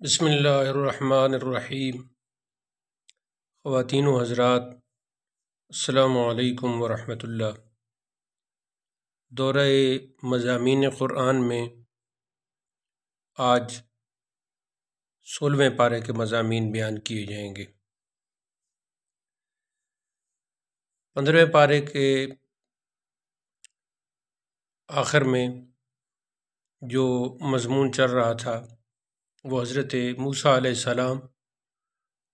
بسم اللہ الرحمن الرحیم۔ خواتین و حضرات، السلام علیکم ورحمۃ اللہ۔ دورہ مضامین قرآن میں آج 16ویں پارے کے مضامین بیان کیے جائیں گے۔ 15ویں پارے کے آخر میں جو مضمون چل رہا تھا وہ حضرت موسیٰ علیہ السلام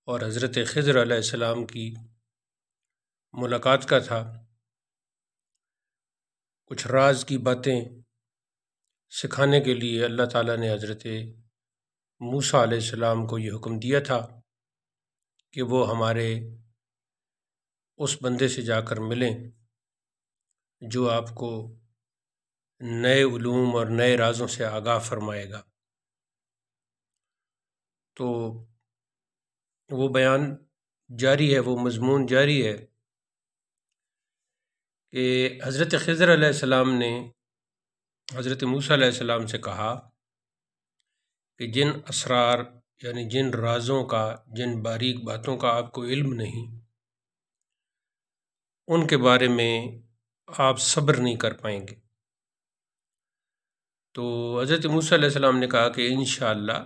اور حضرت خضر علیہ السلام کی ملاقات کا تھا۔ کچھ راز کی باتیں سکھانے کے لیے اللہ تعالیٰ نے حضرت موسیٰ علیہ السلام کو یہ حکم دیا تھا کہ وہ ہمارے اس بندے سے جا کر ملیں جو آپ کو نئے علوم اور نئے رازوں سے آگاہ فرمائے گا۔ تو وہ بیان جاری ہے، وہ مضمون جاری ہے کہ حضرت خضر علیہ السلام نے حضرت موسیٰ علیہ السلام سے کہا کہ جن اسرار یعنی جن رازوں کا، جن باریک باتوں کا آپ کو علم نہیں، ان کے بارے میں آپ صبر نہیں کر پائیں گے۔ تو حضرت موسیٰ علیہ السلام نے کہا کہ انشاءاللہ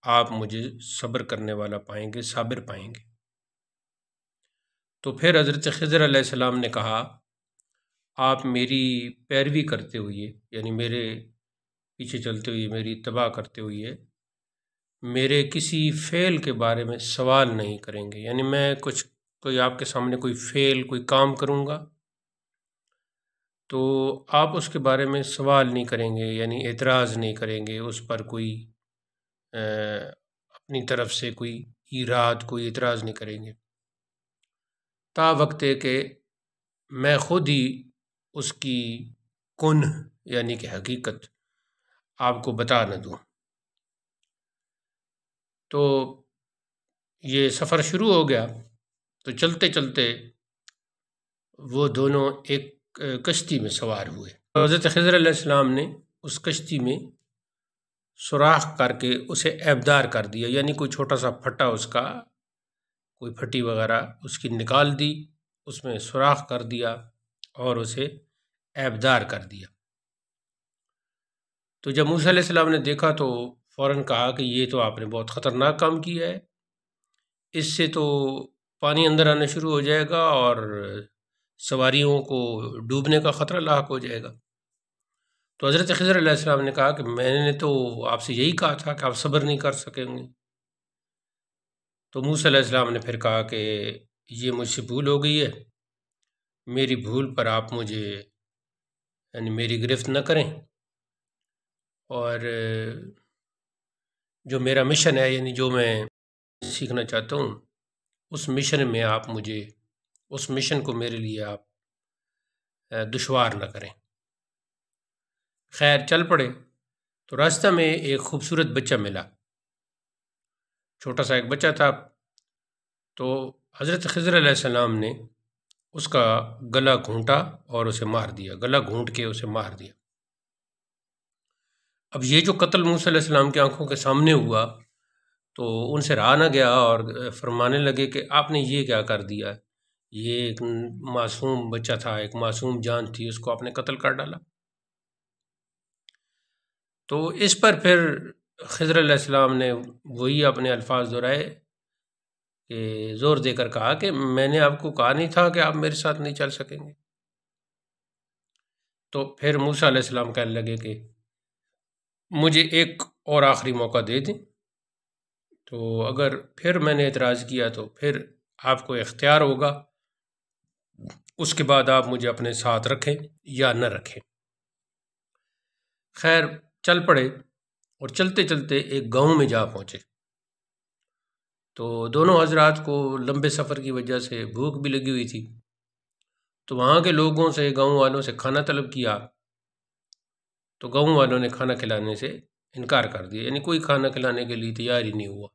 آپ مجھے صبر کرنے والا پائیں گے، صابر پائیں گے۔ تو پھر حضرت خضر علیہ السلام نے کہا آپ میری پیروی کرتے ہوئے، یعنی میرے پیچھے چلتے ہوئے، میری اتباع کرتے ہوئے میرے کسی فعل کے بارے میں سوال نہیں کریں گے، یعنی میں کوئی آپ کے سامنے کوئی فعل، کوئی کام کروں گا تو آپ اس کے بارے میں سوال نہیں کریں گے، یعنی اعتراض نہیں کریں گے، اس پر کوئی اپنی طرف سے کوئی ایراد، کوئی اعتراض نہیں کریں گے، تا وقت ہے کہ میں خود ہی اس کی کنہ یعنی کہ حقیقت آپ کو بتا نہ دوں۔ تو یہ سفر شروع ہو گیا۔ تو چلتے چلتے وہ دونوں ایک کشتی میں سوار ہوئے۔ حضرت خضر علیہ السلام نے اس کشتی میں سوراخ کر کے اسے عیبدار کر دیا، یعنی کوئی چھوٹا سا پھٹا، اس کا کوئی پھٹی وغیرہ اس کی نکال دی، اس میں سوراخ کر دیا اور اسے عیبدار کر دیا۔ تو جب موسیٰ علیہ السلام نے دیکھا تو فوراً کہا کہ یہ تو آپ نے بہت خطرناک کام کیا ہے، اس سے تو پانی اندر آنا شروع ہو جائے گا اور سواریوں کو ڈوبنے کا خطرہ لاحق ہو جائے گا۔ تو حضرت خضر علیہ السلام نے کہا کہ میں نے تو آپ سے یہی کہا تھا کہ آپ صبر نہیں کر سکیں گے۔ تو موسیٰ علیہ السلام نے پھر کہا کہ یہ مجھ سے بھول ہو گئی ہے، میری بھول پر آپ مجھے یعنی میری گرفت نہ کریں، اور جو میرا مشن ہے، یعنی جو میں سیکھنا چاہتا ہوں، اس مشن میں آپ مجھے، اس مشن کو میرے لیے آپ دشوار نہ کریں۔ خیر چل پڑے۔ تو راستہ میں ایک خوبصورت بچہ ملا، چھوٹا سا ایک بچہ تھا۔ تو حضرت خضر علیہ السلام نے اس کا گلا گھونٹا اور اسے مار دیا، گلا گھونٹ کے اسے مار دیا۔ اب یہ جو قتل موسیٰ علیہ السلام کی آنکھوں کے سامنے ہوا تو ان سے رہا نہ گیا اور فرمانے لگے کہ آپ نے یہ کیا کر دیا، یہ ایک معصوم بچہ تھا، ایک معصوم جان تھی، اس کو آپ نے قتل کر ڈالا۔ تو اس پر پھر خضر علیہ السلام نے وہی اپنے الفاظ دہرائے کہ زور دے کر کہا کہ میں نے آپ کو کہا نہیں تھا کہ آپ میرے ساتھ نہیں چل سکیں گے۔ تو پھر موسیٰ علیہ السلام کہنے لگے کہ مجھے ایک اور آخری موقع دے دیں، تو اگر پھر میں نے اعتراض کیا تو پھر آپ کو اختیار ہوگا، اس کے بعد آپ مجھے اپنے ساتھ رکھیں یا نہ رکھیں۔ خیر چل پڑے اور چلتے چلتے ایک گاؤں میں جا پہنچے۔ تو دونوں حضرات کو لمبے سفر کی وجہ سے بھوک بھی لگی ہوئی تھی، تو وہاں کے لوگوں سے، گاؤں والوں سے کھانا طلب کیا، تو گاؤں والوں نے کھانا کھلانے سے انکار کر دیا، یعنی کوئی کھانا کھلانے کے لیے تیار ہی نہیں ہوا۔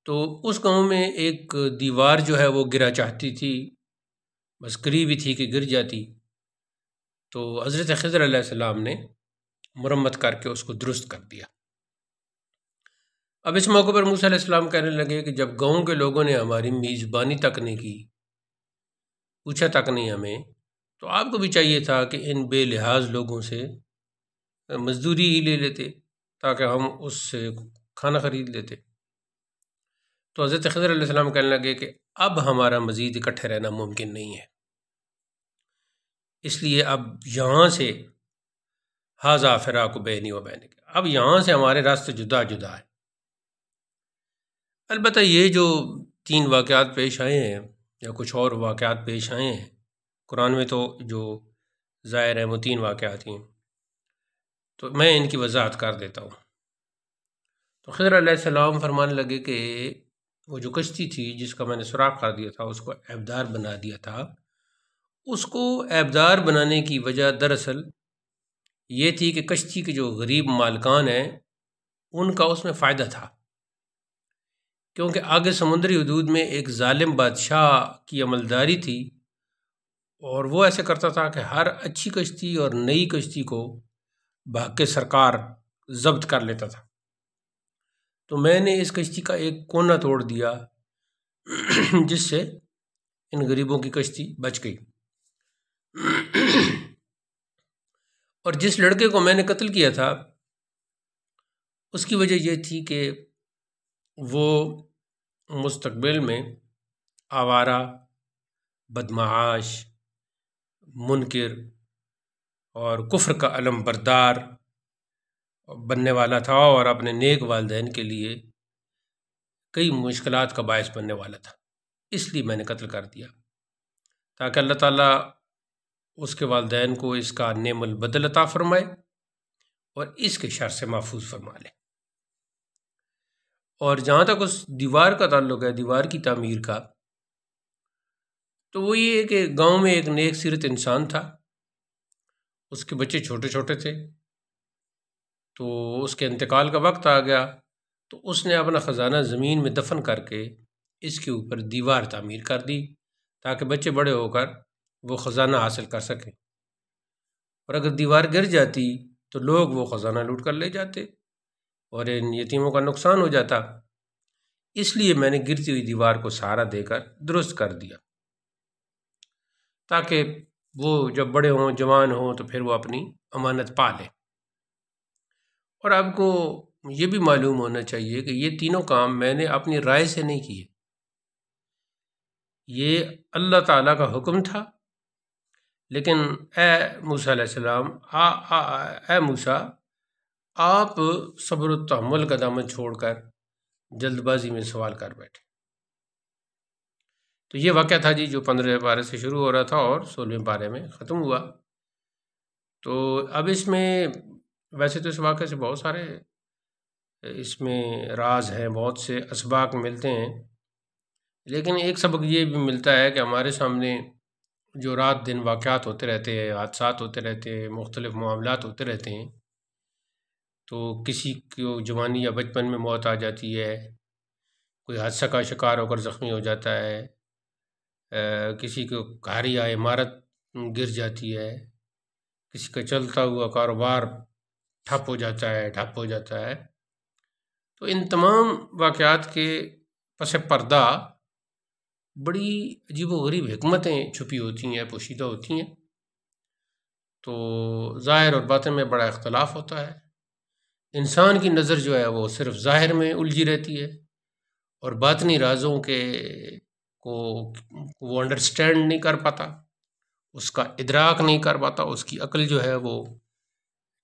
تو اس گاؤں میں ایک دیوار جو ہے وہ گرا چاہتی تھی، بس قریب ہی تھی کہ گر جاتی۔ تو حضرت خضر علیہ السلام نے مرمت کر کے اس کو درست کر دیا۔ اب اس موقع پر موسیٰ علیہ السلام کہنے لگے کہ جب گاؤں کے لوگوں نے ہماری میزبانی تک نہیں کی، پوچھا تک نہیں ہمیں، تو آپ کو بھی چاہیے تھا کہ ان بے لحاظ لوگوں سے مزدوری ہی لے لیتے تاکہ ہم اس سے کھانا خرید لیتے۔ تو حضرت خضر علیہ السلام کہنے لگے کہ اب ہمارا مزید اکٹھے رہنا ممکن نہیں ہے، اس لیے اب یہاں سے ھذا فراق بینی و بینک، اب یہاں سے ہمارے راستے جدا جدا ہیں۔ البتہ یہ جو 3 واقعات پیش آئے ہیں یا کچھ اور واقعات پیش آئے ہیں قرآن میں، تو جو ظاہر ہیں وہ 3 واقعات ہیں، تو میں ان کی وضاحت کر دیتا ہوں۔ تو خضر علیہ السلام فرمانے لگے کہ وہ جو کشتی تھی جس کا میں نے سوراخ کر دیا تھا، اس کو عیبدار بنا دیا تھا، اس کو عیبدار بنانے کی وجہ دراصل یہ تھی کہ کشتی کے جو غریب مالکان ہیں ان کا اس میں فائدہ تھا، کیونکہ آگے سمندری حدود میں ایک ظالم بادشاہ کی عملداری تھی، اور وہ ایسے کرتا تھا کہ ہر اچھی کشتی اور نئی کشتی کو بھاگ کے سرکار ضبط کر لیتا تھا۔ تو میں نے اس کشتی کا ایک کونا توڑ دیا جس سے ان غریبوں کی کشتی بچ گئی، اور جس لڑکے کو میں نے قتل کیا تھا اس کی وجہ یہ تھی کہ وہ مستقبل میں آوارہ، بدمعاش، منکر اور کفر کا علم بردار بننے والا تھا، اور اپنے نیک والدین کے لیے کئی مشکلات کا باعث بننے والا تھا۔ اس لیے میں نے قتل کر دیا تاکہ اللہ تعالیٰ اس کے والدین کو اس کا نعم البدل عطا فرمائے اور اس کے شر سے محفوظ فرما لے۔ اور جہاں تک اس دیوار کا تعلق ہے، دیوار کی تعمیر کا، تو وہ یہ ہے کہ گاؤں میں ایک نیک سیرت انسان تھا، اس کے بچے چھوٹے چھوٹے تھے، تو اس کے انتقال کا وقت آ گیا، تو اس نے اپنا خزانہ زمین میں دفن کر کے اس کے اوپر دیوار تعمیر کر دی تاکہ بچے بڑے ہو کر وہ خزانہ حاصل کر سکیں، اور اگر دیوار گر جاتی تو لوگ وہ خزانہ لوٹ کر لے جاتے اور ان یتیموں کا نقصان ہو جاتا۔ اس لیے میں نے گرتی ہوئی دیوار کو سہارا دے کر درست کر دیا تاکہ وہ جب بڑے ہوں، جوان ہوں، تو پھر وہ اپنی امانت پا لیں۔ اور آپ کو یہ بھی معلوم ہونا چاہیے کہ یہ تینوں کام میں نے اپنی رائے سے نہیں کیے، یہ اللہ تعالیٰ کا حکم تھا۔ لیکن اے موسیٰ علیہ السلام، اے موسیٰ، آپ صبر و تحمل کا دامن چھوڑ کر جلد بازی میں سوال کر بیٹھے۔ تو یہ واقعہ تھا جی جو 15 پارے سے شروع ہو رہا تھا اور 16 پارے میں ختم ہوا۔ تو اب اس میں ویسے تو اس واقعے سے بہت سارے اس میں راز ہیں، بہت سے اسباق ملتے ہیں، لیکن ایک سبق یہ بھی ملتا ہے کہ ہمارے سامنے جو رات دن واقعات ہوتے رہتے ہیں، حادثات ہوتے رہتے ہیں، مختلف معاملات ہوتے رہتے ہیں، تو کسی کو جوانی یا بچپن میں موت آ جاتی ہے، کوئی حادثہ کا شکار ہو کر زخمی ہو جاتا ہے، کسی کو گھر یا عمارت گر جاتی ہے، کسی کا چلتا ہوا کاروبار ٹھپ ہو جاتا ہے۔ تو ان تمام واقعات کے پس پردہ بڑی عجیب و غریب حکمتیں چھپی ہوتی ہیں، پوشیدہ ہوتی ہیں۔ تو ظاہر اور باطن میں بڑا اختلاف ہوتا ہے، انسان کی نظر جو ہے وہ صرف ظاہر میں الجھی رہتی ہے، اور باطنی رازوں کو وہ انڈرسٹینڈ نہیں کر پاتا، اس کا ادراک نہیں کر پاتا، اس کی عقل جو ہے وہ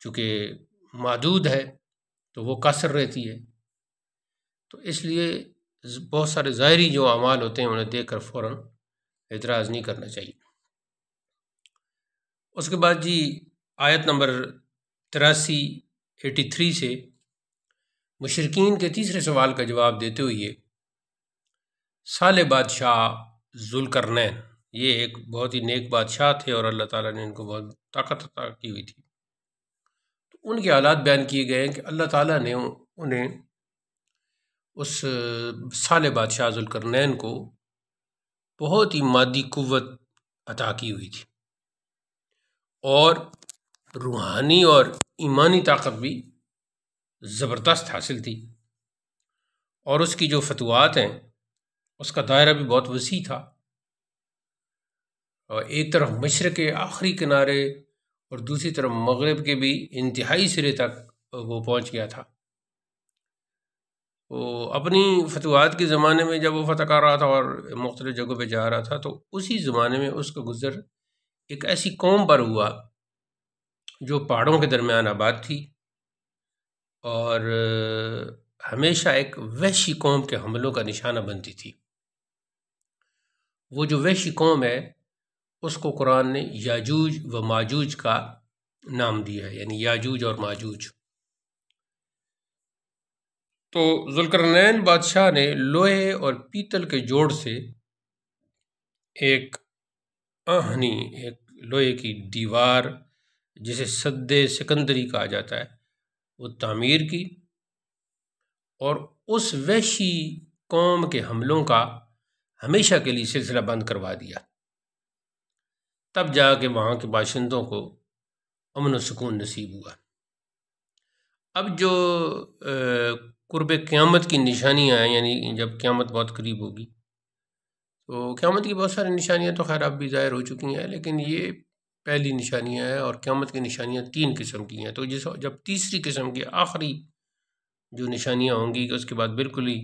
چونکہ محدود ہے تو وہ قاصر رہتی ہے۔ تو اس لیے بہت سارے ظاہری جو اعمال ہوتے ہیں انہیں دیکھ کر فوراً اعتراض نہیں کرنا چاہیے۔ اس کے بعد جی آیت نمبر 83 سے مشرکین کے تیسرے سوال کا جواب دیتے ہوئے صالح بادشاہ ذوالقرنین، یہ ایک بہت ہی نیک بادشاہ تھے اور اللہ تعالیٰ نے ان کو بہت طاقت عطا کی ہوئی تھی، تو ان کے حالات بیان کیے گئے ہیں کہ اللہ تعالیٰ نے انہیں اس صالح بادشاہ ذوالقرنین کو بہت ہی مادی قوت عطا کی ہوئی تھی، اور روحانی اور ایمانی طاقت بھی زبردست حاصل تھی۔ اور اس کی جو فتوحات ہیں اس کا دائرہ بھی بہت وسیع تھا، اور ایک طرف مشرق کے آخری کنارے اور دوسری طرف مغرب کے بھی انتہائی سرے تک وہ پہنچ گیا تھا۔ وہ اپنی فتوحات کے زمانے میں جب وہ فتح کر رہا تھا اور مختلف جگہوں پہ جا رہا تھا، تو اسی زمانے میں اس کا گزر ایک ایسی قوم پر ہوا جو پہاڑوں کے درمیان آباد تھی اور ہمیشہ ایک وحشی قوم کے حملوں کا نشانہ بنتی تھی۔ وہ جو وحشی قوم ہے اس کو قرآن نے یاجوج و ماجوج کا نام دیا ہے، یعنی یاجوج اور ماجوج۔ تو ذوالقرنین بادشاہ نے لوہے اور پیتل کے جوڑ سے ایک آہنی، ایک لوہے کی دیوار جسے سد سکندری کہا جاتا ہے، وہ تعمیر کی اور اس وحشی قوم کے حملوں کا ہمیشہ کے لیے سلسلہ بند کروا دیا۔ تب جا کے وہاں کے باشندوں کو امن و سکون نصیب ہوا۔ اب جو قرب قیامت کی نشانیاں ہیں، یعنی جب قیامت بہت قریب ہوگی، تو قیامت کی بہت ساری نشانیاں تو خیر اب بھی ظاہر ہو چکی ہیں، لیکن یہ پہلی نشانیاں ہیں، اور قیامت کی نشانیاں 3 قسم کی ہیں۔ تو جب تیسری قسم کی آخری جو نشانیاں ہوں گی، اس کے بعد بالکل ہی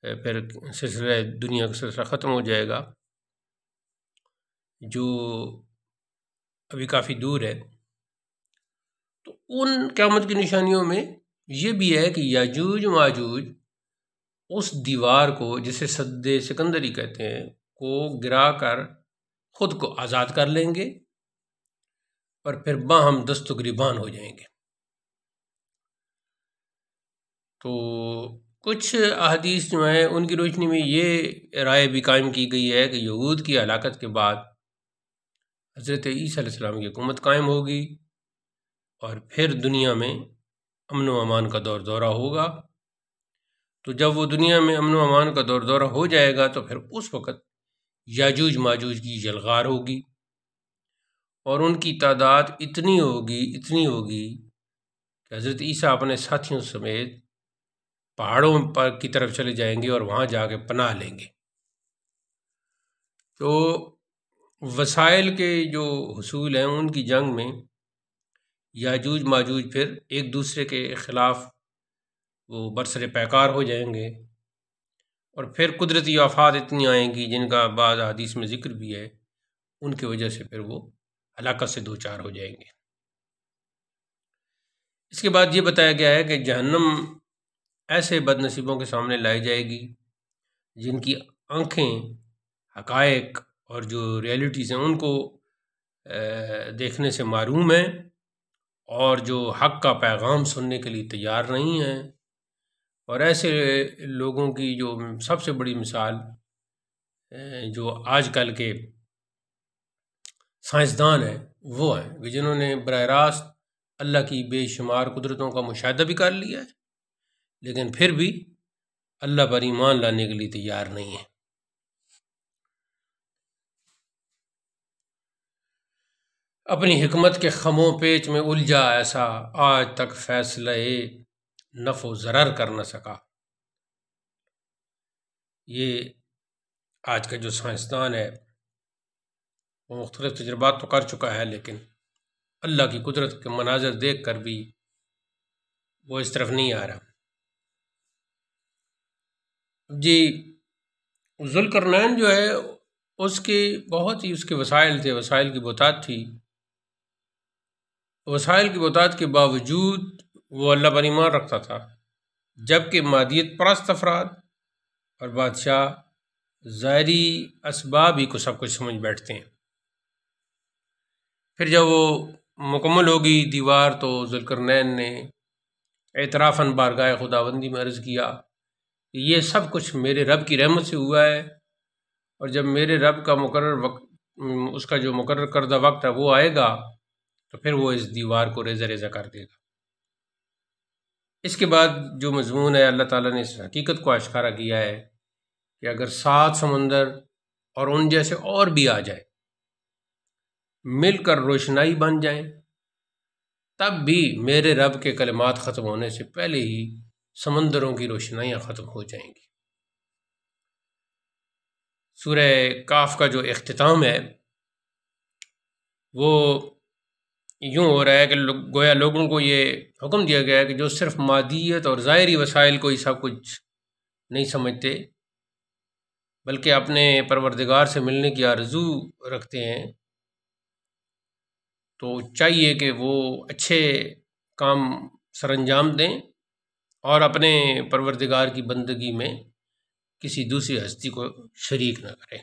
پھر سلسلہ دنیا کا سلسلہ ختم ہو جائے گا، جو ابھی کافی دور ہے۔ تو ان قیامت کی نشانیوں میں یہ بھی ہے کہ یاجوج ماجوج اس دیوار کو جسے سد سکندری کہتے ہیں کو گرا کر خود کو آزاد کر لیں گے اور پھر باہم دست و گریبان ہو جائیں گے۔ تو کچھ احادیث جو ہیں ان کی روشنی میں یہ رائے بھی قائم کی گئی ہے کہ یہود کی ہلاکت کے بعد حضرت عیسیٰ علیہ السلام کی حکومت قائم ہوگی اور پھر دنیا میں امن و امان کا دور دورہ ہوگا۔ تو جب وہ دنیا میں امن و امان کا دور دورہ ہو جائے گا تو پھر اس وقت یاجوج ماجوج کی جلغار ہوگی، اور ان کی تعداد اتنی ہوگی کہ حضرت عیسیٰ اپنے ساتھیوں سمیت پہاڑوں پر کی طرف چلے جائیں گے اور وہاں جا کے پناہ لیں گے۔ تو وسائل کے جو حصول ہیں ان کی جنگ میں یاجوج ماجوج پھر ایک دوسرے کے خلاف وہ برسر پیکار ہو جائیں گے، اور پھر قدرتی آفات اتنی آئیں گی جن کا بعض حدیث میں ذکر بھی ہے، ان کی وجہ سے پھر وہ ہلاکت سے دوچار ہو جائیں گے۔ اس کے بعد یہ بتایا گیا ہے کہ جہنم ایسے بد نصیبوں کے سامنے لائی جائے گی جن کی آنکھیں حقائق اور جو ریئلٹیز ہیں ان کو دیکھنے سے محروم ہیں، اور جو حق کا پیغام سننے کے لیے تیار نہیں ہیں۔ اور ایسے لوگوں کی جو سب سے بڑی مثال جو آج کل کے سائنسدان ہیں وہ ہیں کہ جنہوں نے براہ راست اللہ کی بے شمار قدرتوں کا مشاہدہ بھی کر لیا ہے، لیکن پھر بھی اللہ پر ایمان لانے کے لیے تیار نہیں ہیں۔ اپنی حکمت کے خموں پیچ میں الجھا ایسا آج تک فیصلہ نفع و ضرر کر نہ سکا۔ یہ آج کا جو سائنسدان ہے وہ مختلف تجربات تو کر چکا ہے، لیکن اللہ کی قدرت کے مناظر دیکھ کر بھی وہ اس طرف نہیں آ رہا۔ جی، ذوالقرنین جو ہے اس کے بہت ہی اس کے وسائل تھے، وسائل کی بہتات تھی۔ وسائل کی بہتات کے باوجود وہ اللہ پر ایمان رکھتا تھا، جبکہ مادیت پرست افراد اور بادشاہ ظاہری اسباب ہی کو سب کچھ سمجھ بیٹھتے ہیں۔ پھر جب وہ مکمل ہوگی دیوار تو ذوالقرنین نے اعترافاً بارگاہ خداوندی میں عرض کیا کہ یہ سب کچھ میرے رب کی رحمت سے ہوا ہے، اور جب میرے رب کا مقرر وقت، اس کا جو مقرر کردہ وقت ہے وہ آئے گا تو پھر وہ اس دیوار کو ریزہ ریزہ کر دے گا۔ اس کے بعد جو مضمون ہے، اللہ تعالیٰ نے اس حقیقت کو اشکارا کیا ہے کہ اگر 7 سمندر اور ان جیسے اور بھی آ جائیں، مل کر روشنائی بن جائیں، تب بھی میرے رب کے کلمات ختم ہونے سے پہلے ہی سمندروں کی روشنائیاں ختم ہو جائیں گی۔ سورہ کاف کا جو اختتام ہے وہ یوں ہو رہا ہے کہ گویا لوگوں کو یہ حکم دیا گیا ہے کہ جو صرف مادیت اور ظاہری وسائل کو ہی سب کچھ نہیں سمجھتے بلکہ اپنے پروردگار سے ملنے کی آرزو رکھتے ہیں، تو چاہیے کہ وہ اچھے کام سر انجام دیں اور اپنے پروردگار کی بندگی میں کسی دوسری ہستی کو شریک نہ کریں۔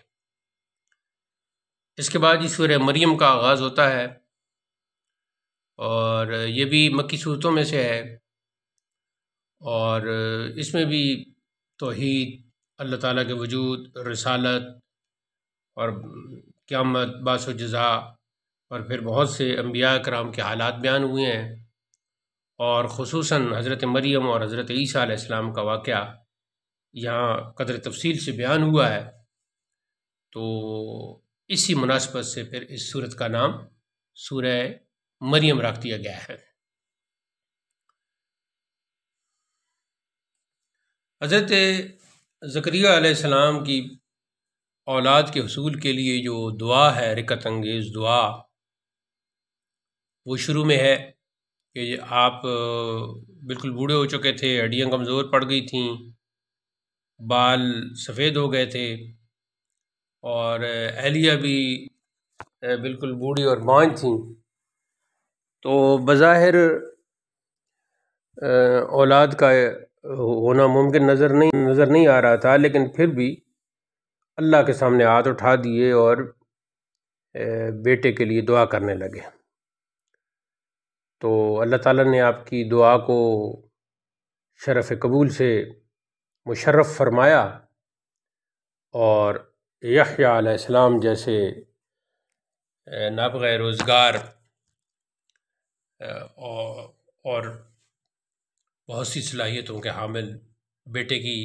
اس کے بعد یہ سورہ مریم کا آغاز ہوتا ہے، اور یہ بھی مکی صورتوں میں سے ہے، اور اس میں بھی توحید، اللہ تعالیٰ کے وجود، رسالت اور قیامت، بعث و جزا، اور پھر بہت سے انبیاء کرام کے حالات بیان ہوئے ہیں، اور خصوصاً حضرت مریم اور حضرت عیسیٰ علیہ السلام کا واقعہ یہاں قدر تفصیل سے بیان ہوا ہے۔ تو اسی مناسبت سے پھر اس صورت کا نام سورہ مریم رکھ دیا گیا ہے۔ حضرت زکریا علیہ السلام کی اولاد کے حصول کے لیے جو دعا ہے، رکت انگیز دعا، وہ شروع میں ہے کہ آپ بالکل بوڑھے ہو چکے تھے، ہڈیاں کمزور پڑ گئی تھیں، بال سفید ہو گئے تھے، اور اہلیہ بھی بالکل بوڑھی اور بانجھ تھیں، تو بظاہر اولاد کا ہونا ممکن نظر نہیں آ رہا تھا، لیکن پھر بھی اللہ کے سامنے ہاتھ اٹھا دیے اور بیٹے کے لیے دعا کرنے لگے۔ تو اللہ تعالیٰ نے آپ کی دعا کو شرف قبول سے مشرف فرمایا، اور یحییٰ علیہ السلام جیسے نابغہ روزگار اور بہت سی صلاحیتوں کے حامل بیٹے کی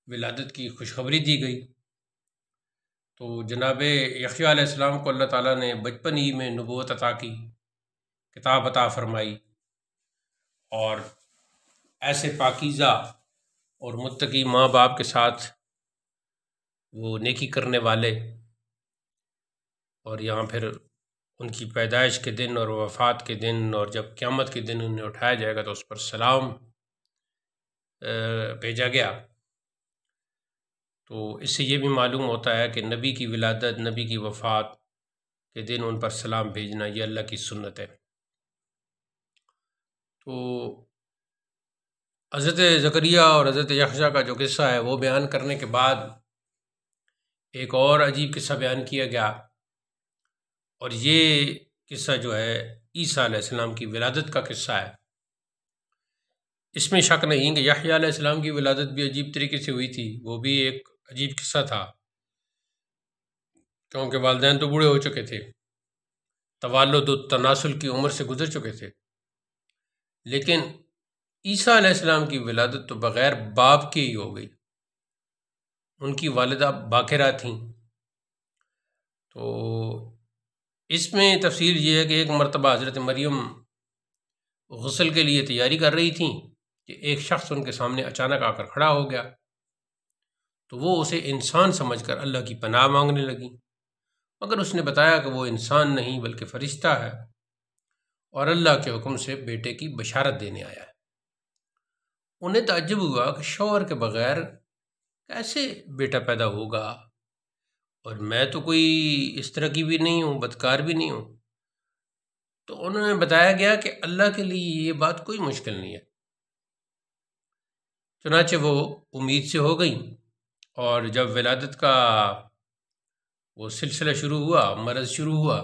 ولادت کی خوشخبری دی گئی۔ تو جناب یحییٰ علیہ السلام کو اللہ تعالیٰ نے بچپن ہی میں نبوت عطا کی، کتاب عطا فرمائی، اور ایسے پاکیزہ اور متقی ماں باپ کے ساتھ وہ نیکی کرنے والے، اور یہاں پھر ان کی پیدائش کے دن اور وفات کے دن اور جب قیامت کے دن انہیں اٹھایا جائے گا تو اس پر سلام بھیجا گیا۔ تو اس سے یہ بھی معلوم ہوتا ہے کہ نبی کی ولادت، نبی کی وفات کے دن ان پر سلام بھیجنا یہ اللہ کی سنت ہے۔ تو حضرت زکریا اور حضرت یحییٰ کا جو قصہ ہے وہ بیان کرنے کے بعد ایک اور عجیب قصہ بیان کیا گیا، اور یہ قصہ جو ہے عیسیٰ علیہ السلام کی ولادت کا قصہ ہے۔ اس میں شک نہیں کہ یحییٰ علیہ السلام کی ولادت بھی عجیب طریقے سے ہوئی تھی، وہ بھی ایک عجیب قصہ تھا، کیونکہ والدین تو بوڑھے ہو چکے تھے، توالد و تناسل کی عمر سے گزر چکے تھے، لیکن عیسیٰ علیہ السلام کی ولادت تو بغیر باپ کے ہی ہو گئی۔ ان کی والدہ باکرہ تھیں۔ تو اس میں تفصیل یہ ہے کہ ایک مرتبہ حضرت مریم غسل کے لیے تیاری کر رہی تھیں کہ ایک شخص ان کے سامنے اچانک آ کر کھڑا ہو گیا، تو وہ اسے انسان سمجھ کر اللہ کی پناہ مانگنے لگیں، مگر اس نے بتایا کہ وہ انسان نہیں بلکہ فرشتہ ہے، اور اللہ کے حکم سے بیٹے کی بشارت دینے آیا ہے۔ انہیں تعجب ہوا کہ شوہر کے بغیر کیسے بیٹا پیدا ہوگا، اور میں تو کوئی اس طرح کی بھی نہیں ہوں، بدکار بھی نہیں ہوں۔ تو انہوں نے بتایا گیا کہ اللہ کے لیے یہ بات کوئی مشکل نہیں ہے۔ چنانچہ وہ امید سے ہو گئیں، اور جب ولادت کا وہ سلسلہ شروع ہوا، مرض شروع ہوا،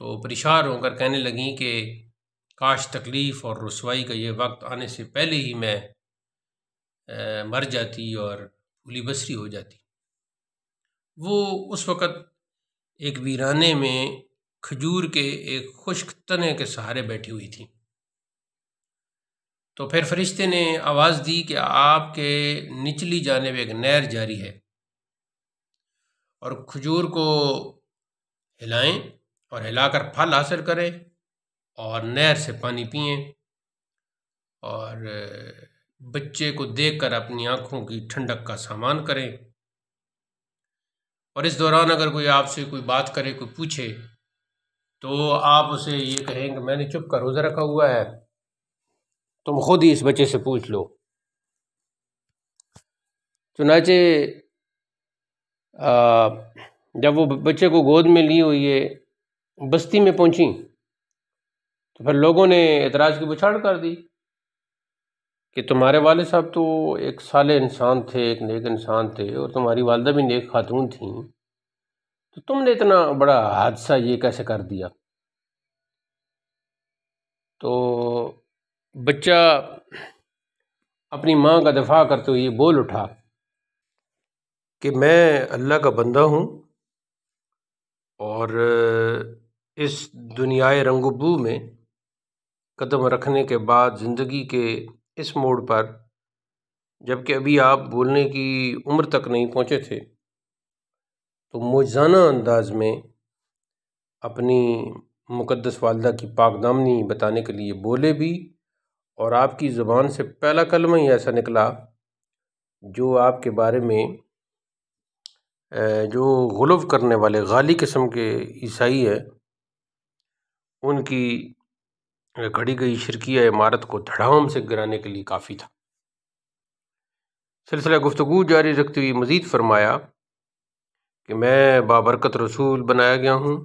تو پریشان ہو کر کہنے لگیں کہ کاش تکلیف اور رسوائی کا یہ وقت آنے سے پہلے ہی میں مر جاتی اور پھولی بصری ہو جاتی۔ وہ اس وقت ایک ویرانے میں کھجور کے ایک خشک تنے کے سہارے بیٹھی ہوئی تھی۔ تو پھر فرشتے نے آواز دی کہ آپ کے نچلی جانب ایک نہر جاری ہے، اور کھجور کو ہلائیں اور ہلا کر پھل حاصل کریں اور نہر سے پانی پئیں، اور بچے کو دیکھ کر اپنی آنکھوں کی ٹھنڈک کا سامان کریں، اور اس دوران اگر کوئی آپ سے کوئی بات کرے، کوئی پوچھے، تو آپ اسے یہ کہیں کہ میں نے چپ کا روزہ رکھا ہوا ہے، تم خود ہی اس بچے سے پوچھ لو۔ چنانچہ جب وہ بچے کو گود میں لی ہوئی ہے بستی میں پہنچی، تو پھر لوگوں نے اعتراض کی بچھاڑ کر دی کہ تمہارے والد صاحب تو ایک صالح انسان تھے، ایک نیک انسان تھے، اور تمہاری والدہ بھی نیک خاتون تھیں، تو تم نے اتنا بڑا حادثہ یہ کیسے کر دیا؟ تو بچہ اپنی ماں کا دفاع کرتے ہوئے یہ بول اٹھا کہ میں اللہ کا بندہ ہوں، اور اس دنیائے رنگ و بو میں قدم رکھنے کے بعد زندگی کے اس موڑ پر، جب کہ ابھی آپ بولنے کی عمر تک نہیں پہنچے تھے، تو معجزانہ انداز میں اپنی مقدس والدہ کی پاک دامنی بتانے کے لیے بولے بھی، اور آپ کی زبان سے پہلا کلمہ ہی ایسا نکلا جو آپ کے بارے میں جو غلو کرنے والے غالی قسم کے عیسائی ہیں ان کی گھڑی گئی شرکیہ عمارت کو دھڑام سے گرانے کے لیے کافی تھا۔ سلسلہ گفتگو جاری رکھتے ہوئے مزید فرمایا کہ میں بابرکت رسول بنایا گیا ہوں،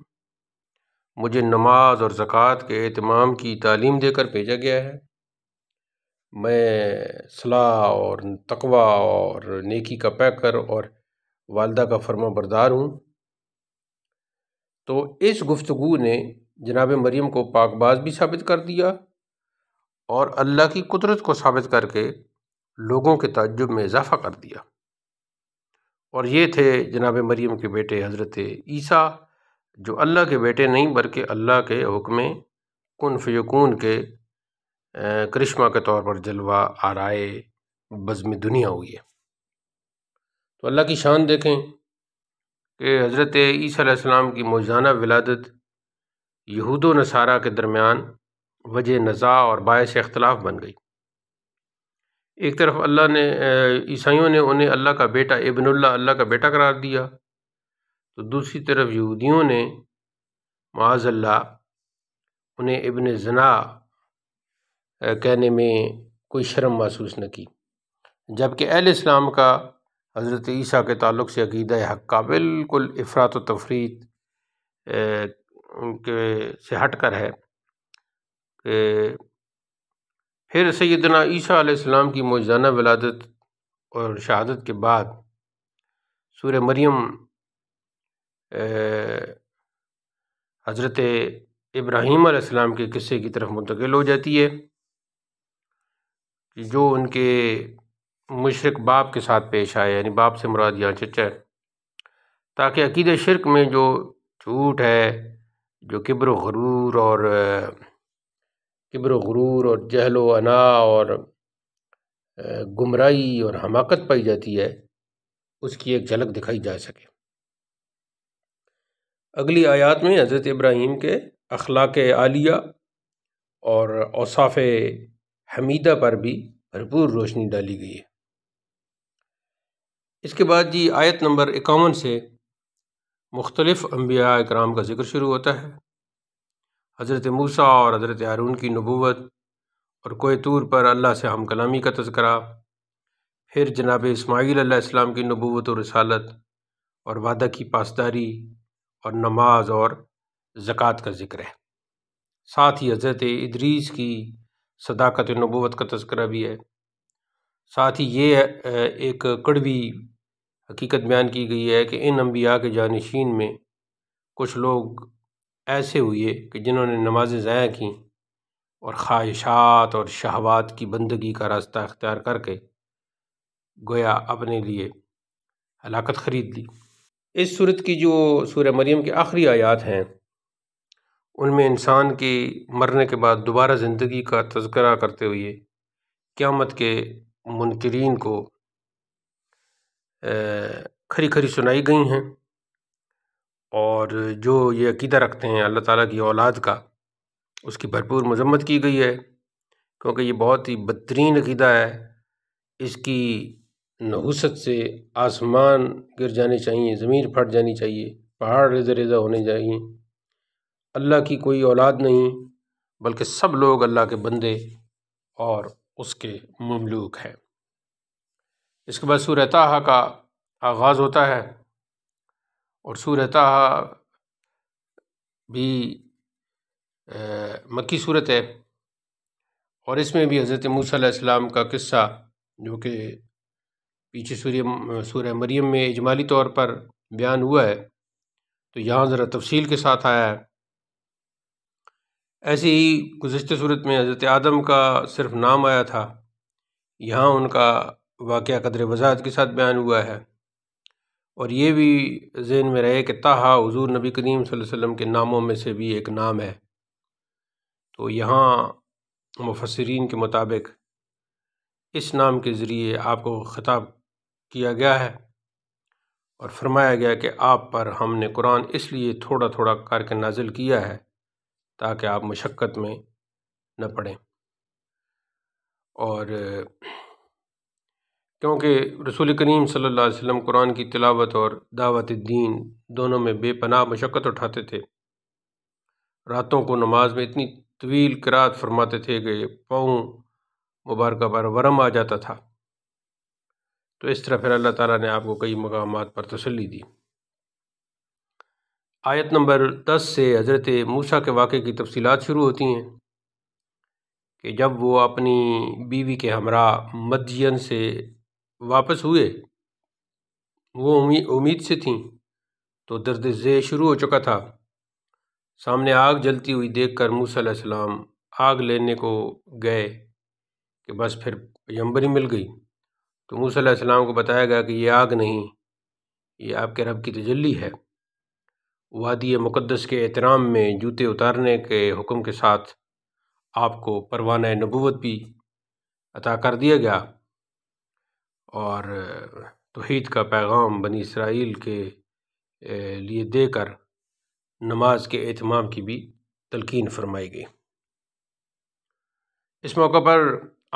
مجھے نماز اور زکوٰۃ کے اہتمام کی تعلیم دے کر بھیجا گیا ہے، میں صلاح اور تقوی اور نیکی کا پیکر اور والدہ کا فرما بردار ہوں۔ تو اس گفتگو نے جناب مریم کو پاک باز بھی ثابت کر دیا، اور اللہ کی قدرت کو ثابت کر کے لوگوں کے تعجب میں اضافہ کر دیا۔ اور یہ تھے جناب مریم کے بیٹے حضرت عیسیٰ، جو اللہ کے بیٹے نہیں بلکہ اللہ کے حکم کن فیکون کے کرشمہ کے طور پر جلوہ آرائے بزم دنیا ہوئی ہے۔ تو اللہ کی شان دیکھیں کہ حضرت عیسیٰ علیہ السلام کی معجزانہ ولادت یہود و نصارہ کے درمیان وجہ نزاع اور باعث اختلاف بن گئی۔ ایک طرف اللہ نے عیسائیوں نے انہیں اللہ کا بیٹا، ابن اللہ کا بیٹا قرار دیا، تو دوسری طرف یہودیوں نے معاذ اللہ انہیں ابن زنا کہنے میں کوئی شرم محسوس نہ کی، جبکہ اہل اسلام کا حضرت عیسیٰ کے تعلق سے عقیدہ حق کا بالکل افراط و تفریط سے ہٹ کر ہے کہ پھر سیدنا عیسیٰ علیہ السلام کی معجزانہ ولادت اور شہادت کے بعد سورہ مریم حضرت ابراہیم علیہ السلام کے قصے کی طرف منتقل ہو جاتی ہے، جو ان کے مشرک باپ کے ساتھ پیش آئے، یعنی باپ سے مراد یہاں چچا ہے، تاکہ عقیدہ شرک میں جو جھوٹ ہے، جو کبر و غرور اور جہل و انا اور گمراہی اور حماقت پائی جاتی ہے، اس کی ایک جھلک دکھائی جا سکے۔ اگلی آیات میں حضرت ابراہیم کے اخلاق عالیہ اور اوصاف حمیدہ پر بھی بھرپور روشنی ڈالی گئی ہے۔ اس کے بعد جی آیت نمبر 51 سے مختلف انبیاء اکرام کا ذکر شروع ہوتا ہے۔ حضرت موسیٰ اور حضرت ہارون کی نبوت اور کوہ طور پر اللہ سے ہم کلامی کا تذکرہ، پھر جناب اسماعیل علیہ السلام کی نبوت و رسالت اور وعدہ کی پاسداری اور نماز اور زکوٰۃ کا ذکر ہے۔ ساتھ ہی حضرت ادریس کی صداقت نبوت کا تذکرہ بھی ہے۔ ساتھ ہی یہ ایک کڑوی حقیقت بیان کی گئی ہے کہ ان انبیاء کے جانشین میں کچھ لوگ ایسے ہوئے کہ جنہوں نے نمازیں ضائع کیں اور خواہشات اور شہوات کی بندگی کا راستہ اختیار کر کے گویا اپنے لیے ہلاکت خرید لی۔ اس صورت کی جو سورہ مریم کی آخری آیات ہیں، ان میں انسان کی مرنے کے بعد دوبارہ زندگی کا تذکرہ کرتے ہوئے قیامت کے منکرین کو کھری کھری سنائی گئی ہیں، اور جو یہ عقیدہ رکھتے ہیں اللہ تعالیٰ کی اولاد کا، اس کی بھرپور مذمت کی گئی ہے، کیونکہ یہ بہت ہی بدترین عقیدہ ہے اس کی نحوست سے آسمان گر جانے چاہیے، زمین پھٹ جانی چاہیے، پہاڑ ریزہ ریزہ ہونے چاہیے۔ اللہ کی کوئی اولاد نہیں، بلکہ سب لوگ اللہ کے بندے اور اس کے مملوک ہیں۔ اس کے بعد سورہ طٰہٰ کا آغاز ہوتا ہے، اور سورہ طٰہٰ بھی مکی صورت ہے، اور اس میں بھی حضرت موسیٰ علیہ السلام کا قصہ جو کہ پیچھے سورہ مریم میں اجمالی طور پر بیان ہوا ہے، تو یہاں ذرا تفصیل کے ساتھ آیا ہے۔ ایسے ہی گزشتہ صورت میں حضرت آدم کا صرف نام آیا تھا، یہاں ان کا واقعہ قدر وضاحت کے ساتھ بیان ہوا ہے، اور یہ بھی ذہن میں رہے کہ طٰہٰ حضور نبی کریم صلی اللہ علیہ وسلم کے ناموں میں سے بھی ایک نام ہے۔ تو یہاں مفسرین کے مطابق اس نام کے ذریعے آپ کو خطاب کیا گیا ہے، اور فرمایا گیا کہ آپ پر ہم نے قرآن اس لیے تھوڑا تھوڑا کر کے نازل کیا ہے تاکہ آپ مشقت میں نہ پڑیں، اور کیونکہ رسول کریم صلی اللہ علیہ وسلم قرآن کی تلاوت اور دعوت الدین دونوں میں بے پناہ مشقت اٹھاتے تھے۔ راتوں کو نماز میں اتنی طویل قرات فرماتے تھے کہ پاؤں مبارکہ پر ورم آ جاتا تھا، تو اس طرح پھر اللہ تعالیٰ نے آپ کو کئی مقامات پر تسلی دی۔ آیت نمبر 10 سے حضرت موسیٰ کے واقعے کی تفصیلات شروع ہوتی ہیں کہ جب وہ اپنی بیوی کے ہمراہ مدین سے واپس ہوئے، وہ امید سے تھیں، تو درد ذیل شروع ہو چکا تھا۔ سامنے آگ جلتی ہوئی دیکھ کر موسیٰ علیہ السلام آگ لینے کو گئے کہ بس پھر پیغمبری مل گئی، تو موسیٰ علیہ السلام کو بتایا گیا کہ یہ آگ نہیں، یہ آپ کے رب کی تجلی ہے۔ وادی مقدس کے احترام میں جوتے اتارنے کے حکم کے ساتھ آپ کو پروانہ نبوت بھی عطا کر دیا گیا، اور توحید کا پیغام بنی اسرائیل کے لیے دے کر نماز کے اہتمام کی بھی تلقین فرمائی گئی۔ اس موقع پر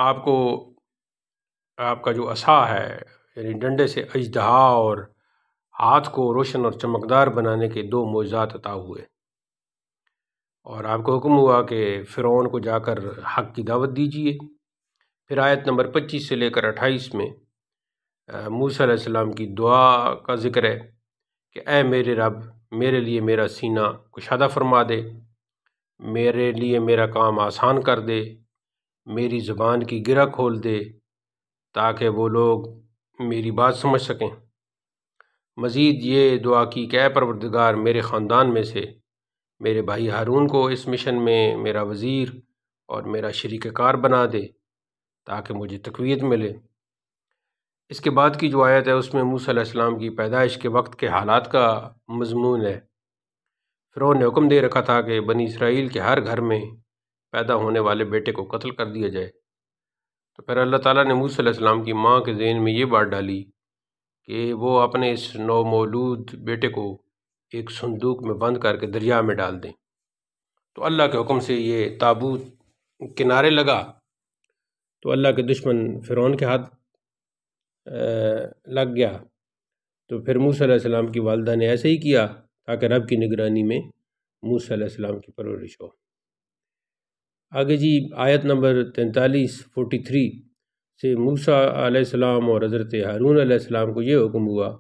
آپ کو آپ کا جو عصا ہے، یعنی ڈنڈے سے اژدہا اور ہاتھ کو روشن اور چمکدار بنانے کے 2 معجزات عطا ہوئے، اور آپ کو حکم ہوا کہ فرعون کو جا کر حق کی دعوت دیجیے۔ پھر آیت نمبر 25 سے لے کر 28 میں موسیٰ علیہ السلام کی دعا کا ذکر ہے کہ اے میرے رب، میرے لیے میرا سینہ کشادہ فرما دے، میرے لیے میرا کام آسان کر دے، میری زبان کی گرہ کھول دے تاکہ وہ لوگ میری بات سمجھ سکیں۔ مزید یہ دعا کی کہ اے پروردگار، میرے خاندان میں سے میرے بھائی ہارون کو اس مشن میں میرا وزیر اور میرا شریک کار بنا دے تاکہ مجھے تقویت ملے۔ اس کے بعد کی جو آیت ہے اس میں موسیٰ علیہ السلام کی پیدائش کے وقت کے حالات کا مضمون ہے۔ فرعون نے حکم دے رکھا تھا کہ بنی اسرائیل کے ہر گھر میں پیدا ہونے والے بیٹے کو قتل کر دیا جائے، تو پھر اللہ تعالیٰ نے موسیٰ علیہ السلام کی ماں کے ذہن میں یہ بات ڈالی کہ وہ اپنے اس نومولود بیٹے کو ایک صندوق میں بند کر کے دریا میں ڈال دیں۔ تو اللہ کے حکم سے یہ تابوت کنارے لگا، تو اللہ کے دشمن فرعون کے ہاتھ لگ گیا، تو پھر موسیٰ علیہ السلام کی والدہ نے ایسے ہی کیا تاکہ رب کی نگرانی میں موسیٰ علیہ السلام کی پرورش ہو۔ آگے جی آیت نمبر 43 سے موسیٰ علیہ السلام اور حضرت ہارون علیہ السلام کو یہ حکم ہوا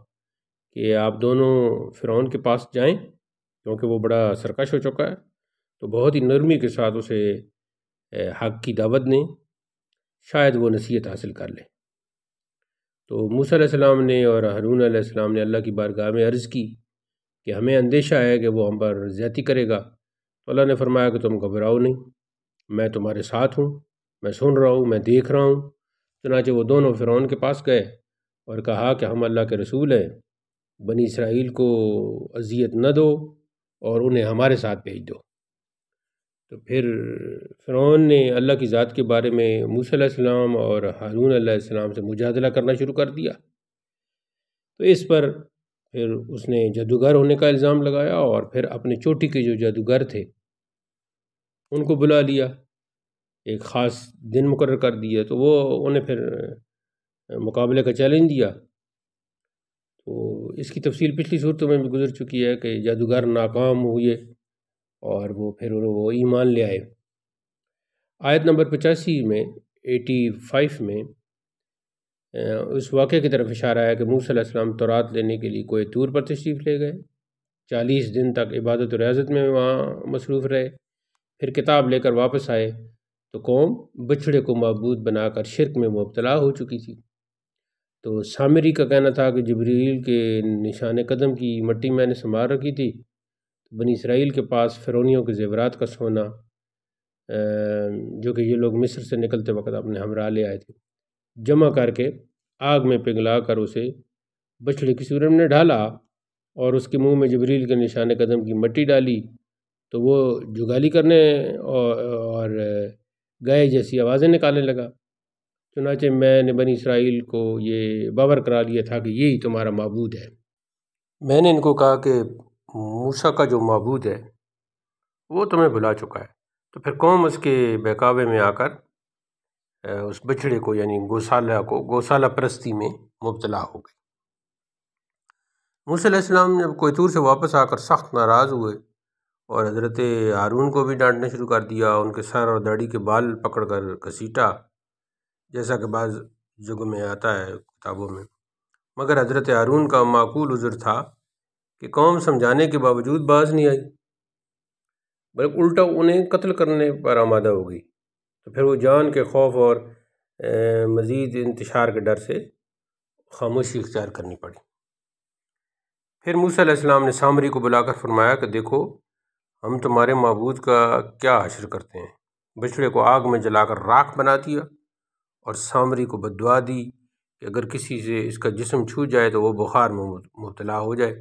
کہ آپ دونوں فرعون کے پاس جائیں، کیونکہ وہ بڑا سرکش ہو چکا ہے، تو بہت ہی نرمی کے ساتھ اسے حق کی دعوت دیں، شاید وہ نصیحت حاصل کر لے۔ تو موسیٰ علیہ السلام نے اور ہارون علیہ السلام نے اللہ کی بارگاہ میں عرض کی کہ ہمیں اندیشہ ہے کہ وہ ہم پر زیادتی کرے گا، تو اللہ نے فرمایا کہ تم گھبراؤ نہیں، میں تمہارے ساتھ ہوں، میں سن رہا ہوں، میں دیکھ رہا ہوں۔ چنانچہ وہ دونوں فرعون کے پاس گئے اور کہا کہ ہم اللہ کے رسول ہیں، بنی اسرائیل کو اذیت نہ دو اور انہیں ہمارے ساتھ بھیج دو۔ تو پھر فرعون نے اللہ کی ذات کے بارے میں موسیٰ علیہ السلام اور ہارون علیہ السلام سے مجادلہ کرنا شروع کر دیا، تو اس پر پھر اس نے جادوگر ہونے کا الزام لگایا، اور پھر اپنے چوٹی کے جو جادوگر تھے ان کو بلا لیا، ایک خاص دن مقرر کر دیا، تو وہ انہیں پھر مقابلے کا چیلنج دیا۔ تو اس کی تفصیل پچھلی صورتوں میں بھی گزر چکی ہے کہ جادوگر ناکام ہوئے اور وہ پھر وہ ایمان لے آئے۔ آیت نمبر 85 میں 85 میں اس واقعے کی طرف اشارہ ہے کہ موسیٰ علیہ السلام تورات لینے کے لیے کوہ طور پر تشریف لے گئے، 40 دن تک عبادت و ریاضت میں وہاں مصروف رہے، پھر کتاب لے کر واپس آئے تو قوم بچھڑے کو معبود بنا کر شرک میں مبتلا ہو چکی تھی۔ تو سامری کا کہنا تھا کہ جبریل کے نشان قدم کی مٹی میں نے سنبھال رکھی تھی، بنی اسرائیل کے پاس فرعونیوں کے زیورات کا سونا جو کہ یہ لوگ مصر سے نکلتے وقت اپنے ہمراہ لے آئے تھے، جمع کر کے آگ میں پگھلا کر اسے بچھڑے کی صورت میں ڈالا اور اس کے منہ میں جبریل کے نشان قدم کی مٹی ڈالی تو وہ جگالی کرنے اور گائے جیسی آوازیں نکالنے لگا۔ چنانچہ میں نے بنی اسرائیل کو یہ باور کرا لیا تھا کہ یہی تمہارا معبود ہے۔ میں نے ان کو کہا کہ موسیٰ کا جو معبود ہے وہ تمہیں بھلا چکا ہے۔ تو پھر قوم اس کے بہکاوے میں آ کر اس بچھڑے کو یعنی گوسالہ پرستی میں مبتلا ہو گئی۔ موسیٰ علیہ السلام جب کوہ طور سے واپس آ کر سخت ناراض ہوئے اور حضرت ہارون کو بھی ڈانٹنا شروع کر دیا، ان کے سر اور داڑھی کے بال پکڑ کر گھسیٹا، جیسا کہ بعض جگہوں میں آتا ہے کتابوں میں، مگر حضرت ہارون کا معقول عذر تھا کہ قوم سمجھانے کے باوجود باز نہیں آئی، بلکہ الٹا انہیں قتل کرنے پر آمادہ ہو گئی۔ تو پھر وہ جان کے خوف اور مزید انتشار کے ڈر سے خاموشی اختیار کرنی پڑی۔ پھر موسیٰ علیہ السلام نے سامری کو بلا کر فرمایا کہ دیکھو ہم تمہارے معبود کا کیا حشر کرتے ہیں۔ بچھڑے کو آگ میں جلا کر راکھ بنا دیا اور سامری کو بددعا دی کہ اگر کسی سے اس کا جسم چھو جائے تو وہ بخار میں مبتلا ہو جائے۔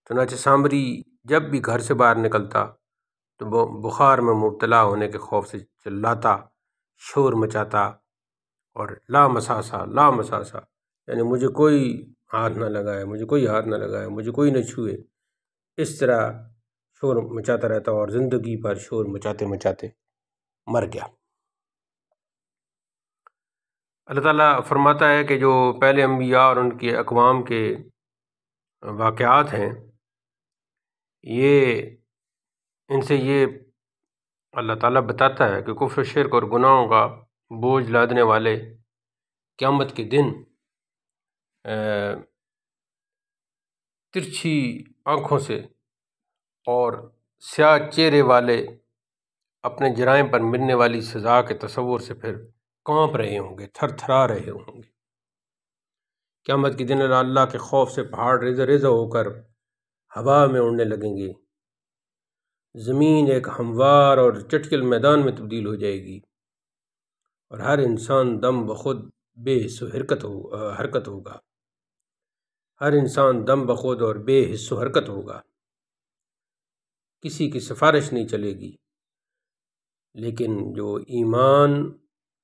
چنانچہ سامری جب بھی گھر سے باہر نکلتا تو وہ بخار میں مبتلا ہونے کے خوف سے چلاتا، شور مچاتا اور لا مساسا لا مساسا، یعنی مجھے کوئی ہاتھ نہ لگائے، مجھے کوئی ہاتھ نہ لگائے، مجھے کوئی نہ چھوئے، اس طرح شور مچاتا رہتا اور زندگی پر شور مچاتے مچاتے مر گیا۔ اللہ تعالیٰ فرماتا ہے کہ جو پہلے انبیاء اور ان کے اقوام کے واقعات ہیں، ان سے یہ اللہ تعالیٰ بتاتا ہے کہ کفر و شرک اور گناہوں کا بوجھ لادنے والے قیامت کے دن ترچھی آنکھوں سے اور سیاہ چہرے والے اپنے جرائم پر ملنے والی سزا کے تصور سے پھر کانپ رہے ہوں گے، تھر تھرا رہے ہوں گے۔ قیامت کے دن اللہ کے خوف سے پہاڑ ریزہ ریزہ ہو کر ہوا میں اڑنے لگیں گے، زمین ایک ہموار اور چٹکل میدان میں تبدیل ہو جائے گی اور ہر انسان دم بخود بے حس و حرکت ہوگا، ہر انسان دم بخود اور بے حس و حرکت ہوگا، کسی کی سفارش نہیں چلے گی، لیکن جو ایمان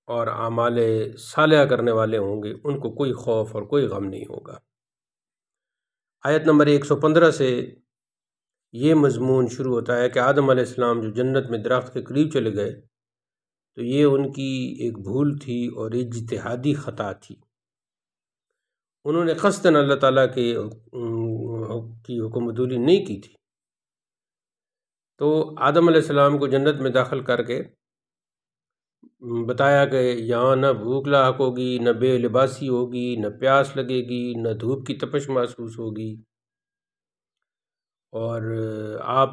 اور اعمال صالحہ کرنے والے ہوں گے ان کو کوئی خوف اور کوئی غم نہیں ہوگا۔ آیت نمبر 115 سے یہ مضمون شروع ہوتا ہے کہ آدم علیہ السلام جو جنت میں درخت کے قریب چلے گئے تو یہ ان کی ایک بھول تھی اور اجتہادی خطا تھی۔ انہوں نے قصداً اللہ تعالیٰ کی حکم عدولی نہیں کی تھی۔ تو آدم علیہ السلام کو جنت میں داخل کر کے بتایا کہ یہاں نہ بھوک لاحق ہوگی، نہ بے لباسی ہوگی، نہ پیاس لگے گی، نہ دھوپ کی تپش محسوس ہوگی، اور آپ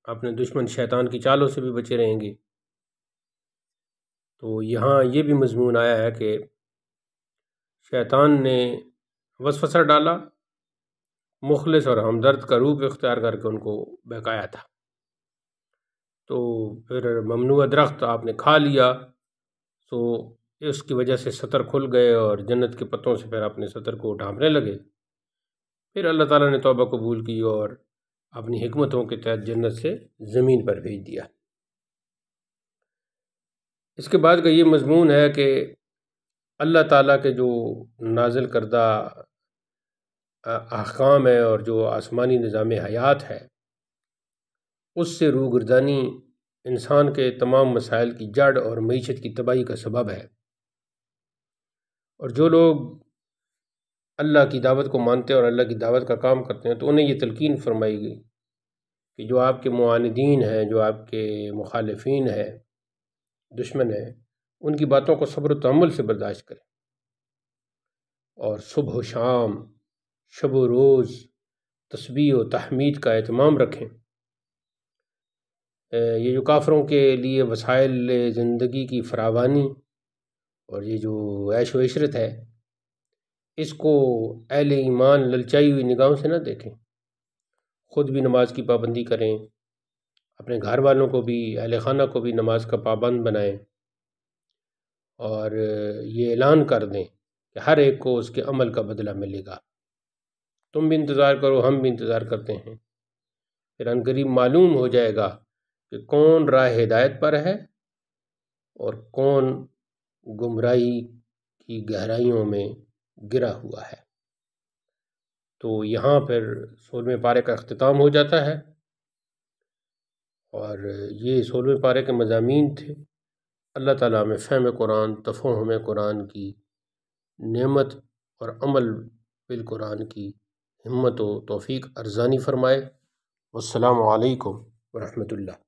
اپنے دشمن شیطان کی چالوں سے بھی بچے رہیں گے۔ تو یہاں یہ بھی مضمون آیا ہے کہ شیطان نے وسوسہ ڈالا، مخلص اور ہمدرد کا روپ اختیار کر کے ان کو بہکایا تھا۔ تو پھر ممنوع درخت آپ نے کھا لیا تو اس کی وجہ سے سطر کھل گئے اور جنت کے پتوں سے پھر اپنے سطر کو ڈھانپنے لگے۔ پھر اللہ تعالیٰ نے توبہ قبول کی اور اپنی حکمتوں کے تحت جنت سے زمین پر بھیج دیا۔ اس کے بعد کا یہ مضمون ہے کہ اللہ تعالیٰ کے جو نازل کردہ احکام ہے اور جو آسمانی نظام حیات ہے اس سے روگردانی انسان کے تمام مسائل کی جڑ اور معیشت کی تباہی کا سبب ہے، اور جو لوگ اللہ کی دعوت کو مانتے ہیں اور اللہ کی دعوت کا کام کرتے ہیں تو انہیں یہ تلقین فرمائی گئی کہ جو آپ کے معاندین ہیں، جو آپ کے مخالفین ہیں، دشمن ہیں، ان کی باتوں کو صبر و تحمل سے برداشت کریں، اور صبح و شام، شب و روز تسبیح و تحمید کا اہتمام رکھیں۔ یہ جو کافروں کے لیے وسائل زندگی کی فراوانی اور یہ جو عیش و عشرت ہے، اس کو اہل ایمان للچائی ہوئی نگاہوں سے نہ دیکھیں، خود بھی نماز کی پابندی کریں، اپنے گھر والوں کو بھی، اہل خانہ کو بھی نماز کا پابند بنائیں، اور یہ اعلان کر دیں کہ ہر ایک کو اس کے عمل کا بدلہ ملے گا، تم بھی انتظار کرو، ہم بھی انتظار کرتے ہیں۔ پھر عنقریب معلوم ہو جائے گا کہ کون راہ ہدایت پر ہے اور کون گمراہی کی گہرائیوں میں گرا ہوا ہے۔ تو یہاں پھر 16ویں پارے کا اختتام ہو جاتا ہے، اور یہ 16ویں پارے کے مضامین تھے۔ اللہ تعالیٰ ہمیں فہم قرآن، تفہم قرآن کی نعمت اور عمل بالقرآن کی ہمت و توفیق ارزانی فرمائے۔ والسلام علیکم ورحمۃ اللہ۔